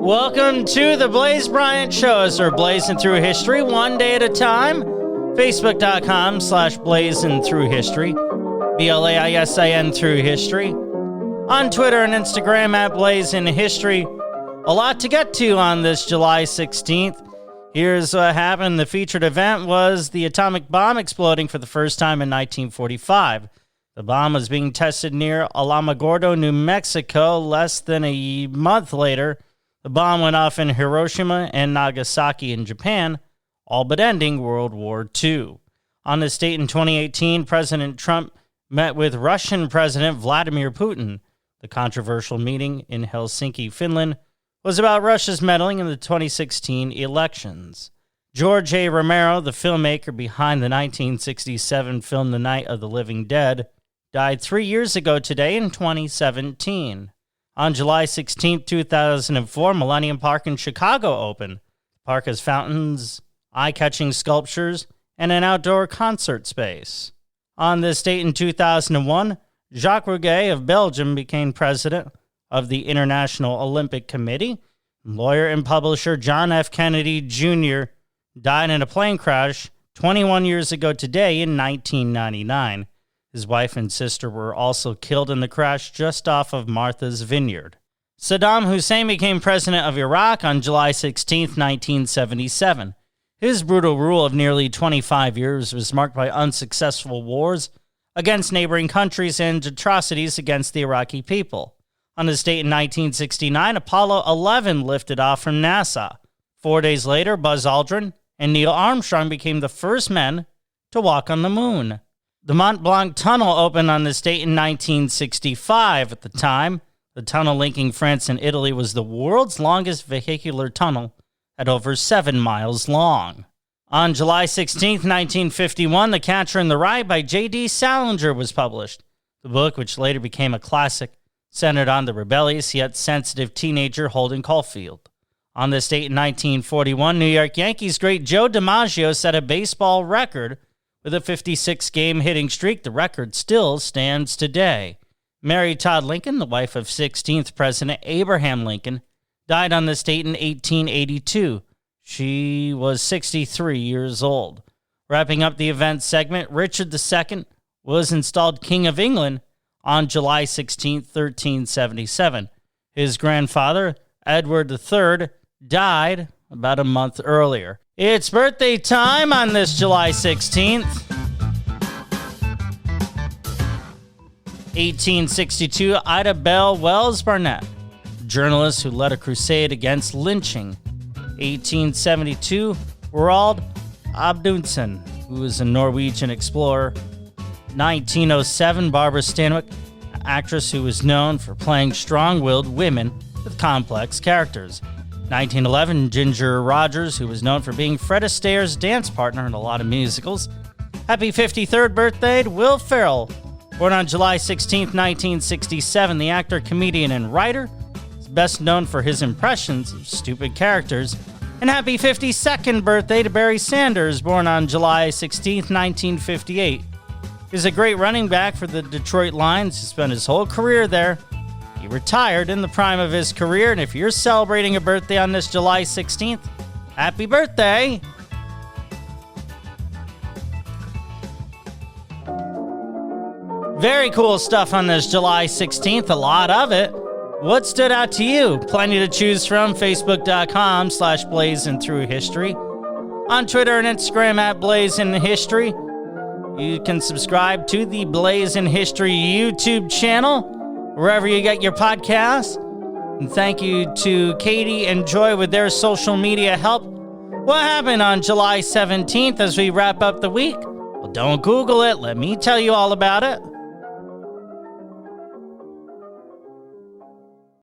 Welcome to the Blaise Bryant Show, as we're blazing through history one day at a time. Facebook.com/blazing through history. BLAISIN through history. On Twitter and Instagram at blazing history. A lot to get to on this July 16th. Here's what happened. The featured event was the atomic bomb exploding for the first time in 1945. The bomb was being tested near Alamogordo, New Mexico. Less than a month later, the bomb went off in Hiroshima and Nagasaki in Japan, all but ending World War II. On this date in 2018, President Trump met with Russian President Vladimir Putin. The controversial meeting in Helsinki, Finland, was about Russia's meddling in the 2016 elections. George A. Romero, the filmmaker behind the 1967 film The Night of the Living Dead, died 3 years ago today in 2017. On July 16, 2004, Millennium Park in Chicago opened. The park has fountains, eye-catching sculptures, and an outdoor concert space. On this date in 2001, Jacques Rouget of Belgium became president of the International Olympic Committee. Lawyer and publisher John F. Kennedy Jr. died in a plane crash 21 years ago today in 1999. His wife and sister were also killed in the crash just off of Martha's Vineyard. Saddam Hussein became president of Iraq on July 16, 1977. His brutal rule of nearly 25 years was marked by unsuccessful wars against neighboring countries and atrocities against the Iraqi people. On this date in 1969, Apollo 11 lifted off from NASA. 4 days later, Buzz Aldrin and Neil Armstrong became the first men to walk on the moon. The Mont Blanc Tunnel opened on this date in 1965. At the time, the tunnel linking France and Italy was the world's longest vehicular tunnel at over 7 miles long. On July 16, 1951, The Catcher in the Rye by J.D. Salinger was published. The book, which later became a classic, centered on the rebellious yet sensitive teenager Holden Caulfield. On this date in 1941, New York Yankees great Joe DiMaggio set a baseball record with a 56-game hitting streak. The record still stands today. Mary Todd Lincoln, the wife of 16th President Abraham Lincoln, died on this date in 1882. She was 63 years old. Wrapping up the event segment, Richard II was installed King of England on July 16, 1377. His grandfather, Edward III, died about a month earlier. It's birthday time on this July 16th. 1862, Ida Bell Wells Barnett, journalist who led a crusade against lynching. 1872, Roald Amundsen, who was a Norwegian explorer. 1907, Barbara Stanwyck, an actress who was known for playing strong-willed women with complex characters. 1911, Ginger Rogers, who was known for being Fred Astaire's dance partner in a lot of musicals. Happy 53rd birthday to Will Ferrell. Born on July 16, 1967, the actor, comedian, and writer is best known for his impressions of stupid characters. And happy 52nd birthday to Barry Sanders, born on July 16, 1958. He's a great running back for the Detroit Lions. He spent his whole career there. He retired in the prime of his career, and if you're celebrating a birthday on this July 16th, happy birthday! Very cool stuff on this July 16th, a lot of it. What stood out to you? Plenty to choose from. Facebook.com/blazing through history. On Twitter and Instagram at blazing history. You can subscribe to the Blazing History YouTube channel, wherever you get your podcasts. And thank you to Katie and Joy with their social media help. What happened on July 17th as we wrap up the week? Well, don't Google it. Let me tell you all about it.